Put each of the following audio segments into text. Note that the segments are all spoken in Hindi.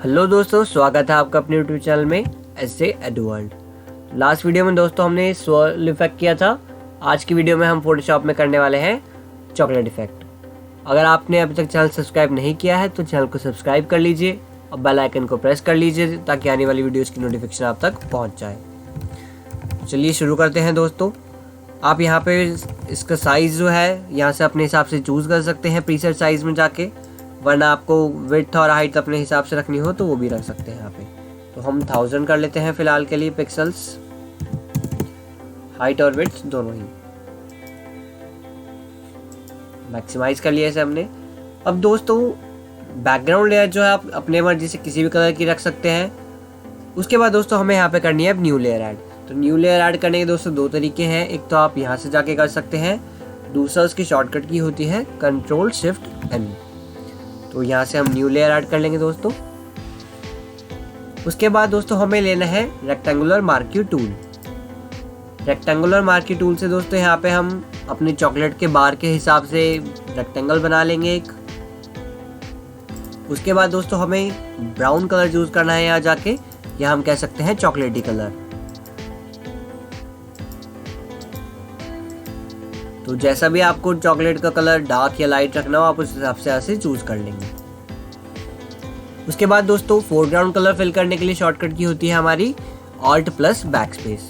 हेलो दोस्तों, स्वागत है आपका अपने यूट्यूब चैनल में ऐसे एडवर्ल्ड। लास्ट वीडियो में दोस्तों हमने स्वर्ल इफेक्ट किया था। आज की वीडियो में हम फोटोशॉप में करने वाले हैं चॉकलेट इफेक्ट। अगर आपने अभी तक चैनल सब्सक्राइब नहीं किया है तो चैनल को सब्सक्राइब कर लीजिए और बेल आइकन को प्रेस कर लीजिए ताकि आने वाली वीडियोस की नोटिफिकेशन आप तक पहुँच जाए। चलिए शुरू करते हैं दोस्तों। आप यहाँ पे इसका साइज़ जो है यहाँ से अपने हिसाब से चूज़ कर सकते हैं प्रीसेट साइज़ में जाके, वरना आपको विड्थ और हाइट अपने हिसाब से रखनी हो तो वो भी रख सकते हैं यहाँ पे। तो हम 1000 कर लेते हैं फ़िलहाल के लिए पिक्सल्स, हाइट और विड्थ दोनों ही मैक्सिमाइज कर लिया इसे हमने। अब दोस्तों बैकग्राउंड लेयर जो है आप अपने मर्जी से किसी भी कलर की रख सकते हैं। उसके बाद दोस्तों हमें यहाँ पे करनी है अब न्यू लेयर ऐड। तो न्यू लेयर ऐड करने के दोस्तों दो तरीके हैं। एक तो आप यहाँ से जाके कर सकते हैं, दूसरा उसकी शॉर्टकट की होती है Ctrl+Shift+N। तो यहाँ से हम न्यू लेयर ऐड कर लेंगे दोस्तों। उसके बाद दोस्तों हमें लेना है rectangular marquee tool. Rectangular marquee tool से दोस्तों यहाँ पे हम अपने चॉकलेट के बार के हिसाब से रेक्टेंगल बना लेंगे एक। उसके बाद दोस्तों हमें ब्राउन कलर चूज करना है यहाँ जाके, या हम कह सकते हैं चॉकलेटी कलर। तो जैसा भी आपको चॉकलेट का कलर डार्क या लाइट रखना हो आप उस हिसाब से ऐसे चूज कर लेंगे। उसके बाद दोस्तों फोरग्राउंड कलर फिल करने के लिए शॉर्टकट की होती है हमारी Alt+Backspace,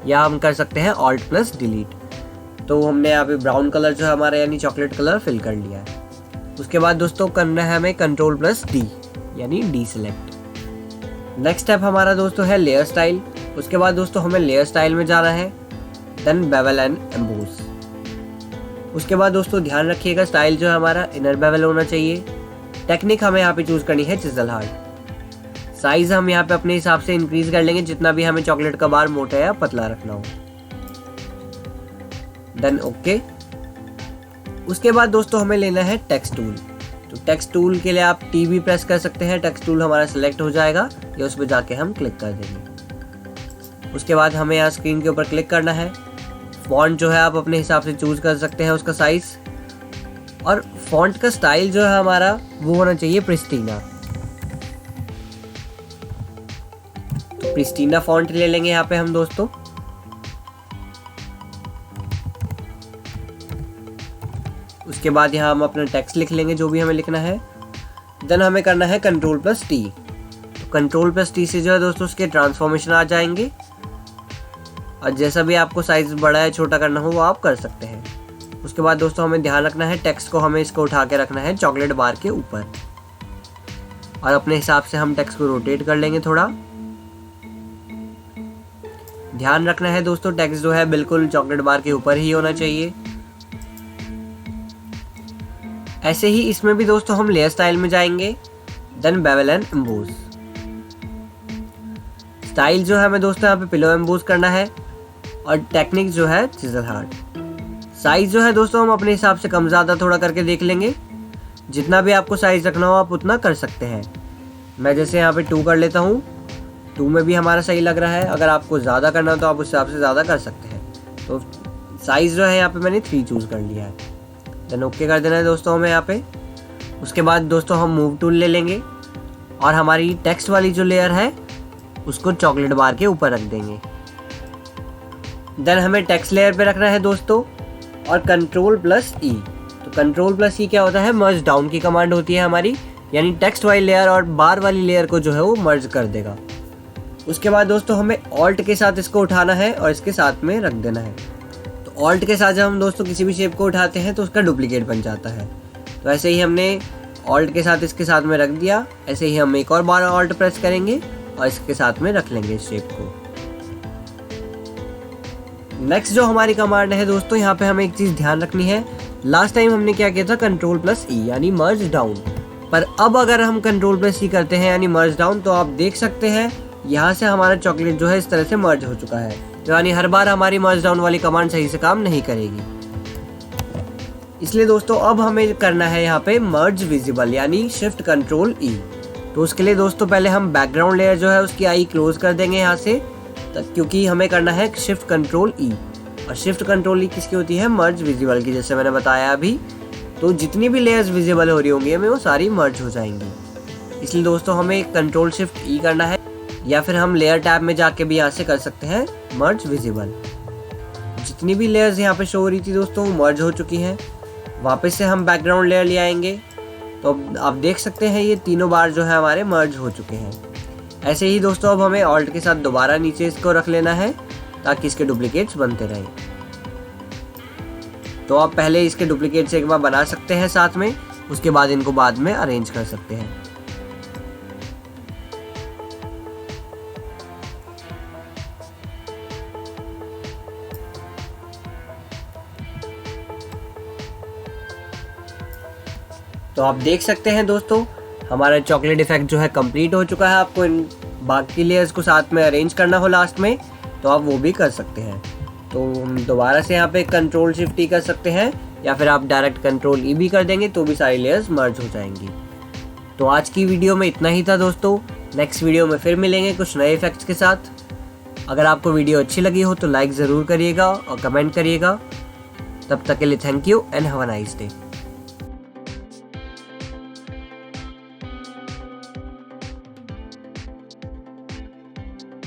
या हम कर सकते हैं Alt+Delete। तो हमने यहाँ पे ब्राउन कलर जो है हमारा यानी चॉकलेट कलर फिल कर लिया है। उसके बाद दोस्तों करना है हमें Ctrl+D यानी डीसेलेक्ट। नेक्स्ट स्टेप हमारा दोस्तों है लेयर स्टाइल। उसके बाद दोस्तों हमें लेयर स्टाइल में जाना है, देन बेवल एंड एम्बोस। उसके बाद दोस्तों ध्यान रखिएगा स्टाइल जो है हमारा इनर बेवल होना चाहिए। टेक्निक हमें यहाँ पे चूज करनी है चिज़ल हार्ड। साइज हम यहाँ पे अपने हिसाब से इंक्रीज कर लेंगे जितना भी हमें चॉकलेट का बार मोटा या पतला रखना हो। Then okay. उसके बाद दोस्तों हमें लेना है टेक्स्ट टूल। तो टेक्स्ट टूल के लिए आप टी भी प्रेस कर सकते हैं, टेक्स्ट टूल हमारा सिलेक्ट हो जाएगा या उस पर जाके हम क्लिक कर देंगे। उसके बाद हमें यहाँ स्क्रीन के ऊपर क्लिक करना है। फॉन्ट जो है आप अपने हिसाब से चूज कर सकते हैं उसका साइज, और फॉन्ट का स्टाइल जो है हमारा वो होना चाहिए प्रिस्टीना। तो प्रिस्टीना फॉन्ट ले लेंगे यहाँ पे हम दोस्तों। उसके बाद यहाँ हम अपना टेक्स्ट लिख लेंगे जो भी हमें लिखना है। देन हमें करना है Ctrl+T। तो Ctrl+T से जो है दोस्तों उसके ट्रांसफॉर्मेशन आ जाएंगे, और जैसा भी आपको साइज बड़ा या छोटा करना हो वो आप कर सकते हैं। उसके बाद दोस्तों हमें ध्यान रखना है टेक्स्ट को हमें इसको उठा के रखना है चॉकलेट बार के ऊपर, और अपने हिसाब से हम टेक्स्ट को रोटेट कर लेंगे थोड़ा। ध्यान रखना है दोस्तों टेक्स्ट जो है बिल्कुल चॉकलेट बार के ऊपर ही होना चाहिए। ऐसे ही इसमें भी दोस्तों हम लेयर स्टाइल में जाएंगे, then bevel and emboss. Style जो है हमें दोस्तों यहाँ पे पिलो एम्बोस करना है, और टेक्निक जो है चिज़ल हार्ड। साइज जो है दोस्तों हम अपने हिसाब से कम ज़्यादा थोड़ा करके देख लेंगे। जितना भी आपको साइज रखना हो आप उतना कर सकते हैं। मैं जैसे यहाँ पे 2 कर लेता हूँ, 2 में भी हमारा सही लग रहा है। अगर आपको ज़्यादा करना हो तो आप उस हिसाब से ज़्यादा कर सकते हैं। तो साइज़ जो है यहाँ पे मैंने 3 चूज़ कर लिया है। देन ओके कर देना है दोस्तों हमें यहाँ पे। उसके बाद दोस्तों हम मूव टूल ले लेंगे और हमारी टेक्स्ट वाली जो लेयर है उसको चॉकलेट बार के ऊपर रख देंगे। देन हमें टेक्स्ट लेयर पे रखना है दोस्तों, और Ctrl+E। तो Ctrl+E क्या होता है, मर्ज डाउन की कमांड होती है हमारी, यानी टेक्स्ट वाली लेयर और बार वाली लेयर को जो है वो मर्ज कर देगा। उसके बाद दोस्तों हमें ऑल्ट के साथ इसको उठाना है और इसके साथ में रख देना है। तो ऑल्ट के साथ जब हम दोस्तों किसी भी शेप को उठाते हैं तो उसका डुप्लीकेट बन जाता है। तो ऐसे ही हमने ऑल्ट के साथ इसके साथ में रख दिया। ऐसे ही हम एक और बार ऑल्ट प्रेस करेंगे और इसके साथ में रख लेंगे इस शेप को। नेक्स्ट जो हमारी कमांड है दोस्तों, यहाँ पे हमें एक चीज ध्यान रखनी है। लास्ट टाइम हमने क्या किया था, Ctrl+E यानी मर्ज डाउन, पर अब अगर हम Ctrl+C करते हैं यानी मर्ज डाउन, तो आप देख सकते हैं यहाँ से हमारा चॉकलेट जो है इस तरह से मर्ज हो चुका है। यानी हर बार हमारी मर्ज डाउन वाली कमांड सही से काम नहीं करेगी। इसलिए दोस्तों अब हमें करना है यहाँ पे मर्ज विजिबल यानी Shift+Ctrl+E। तो उसके लिए दोस्तों पहले हम बैकग्राउंड लेयर जो है उसकी आई क्लोज कर देंगे यहाँ से, क्योंकि हमें करना है Shift+Ctrl+E। और Shift+Ctrl+E किसकी होती है, मर्ज विजिबल की, जैसे मैंने बताया अभी। तो जितनी भी लेयर्स विजिबल हो रही होंगी हमें वो सारी मर्ज हो जाएंगी। इसलिए दोस्तों हमें कंट्रोल शिफ्ट ई करना है, या फिर हम लेयर टैब में जाके भी यहाँ से कर सकते हैं मर्ज विजिबल। जितनी भी लेयर्स यहाँ पे शो हो रही थी दोस्तों मर्ज हो चुकी हैं। वापस से हम बैकग्राउंड लेयर ले आएंगे तो अब आप देख सकते हैं ये तीनों बार जो है हमारे मर्ज हो चुके हैं। ऐसे ही दोस्तों अब हमें ऑल्ट के साथ दोबारा नीचे इसको रख लेना है ताकि इसके डुप्लीकेट्स बनते रहें। तो आप पहले इसके डुप्लीकेट्स एक बार बना सकते हैं साथ में, उसके बाद इनको बाद में अरेंज कर सकते हैं। तो आप देख सकते हैं दोस्तों हमारा चॉकलेट इफेक्ट जो है कंप्लीट हो चुका है। आपको इन बाकी लेयर्स को साथ में अरेंज करना हो लास्ट में तो आप वो भी कर सकते हैं। तो हम दोबारा से यहाँ पे कंट्रोल शिफ्ट ई कर सकते हैं, या फिर आप डायरेक्ट कंट्रोल ई भी कर देंगे तो भी सारी लेयर्स मर्ज हो जाएंगी। तो आज की वीडियो में इतना ही था दोस्तों। नेक्स्ट वीडियो में फिर मिलेंगे कुछ नए इफेक्ट्स के साथ। अगर आपको वीडियो अच्छी लगी हो तो लाइक ज़रूर करिएगा और कमेंट करिएगा। तब तक के लिए thank you and have a nice day.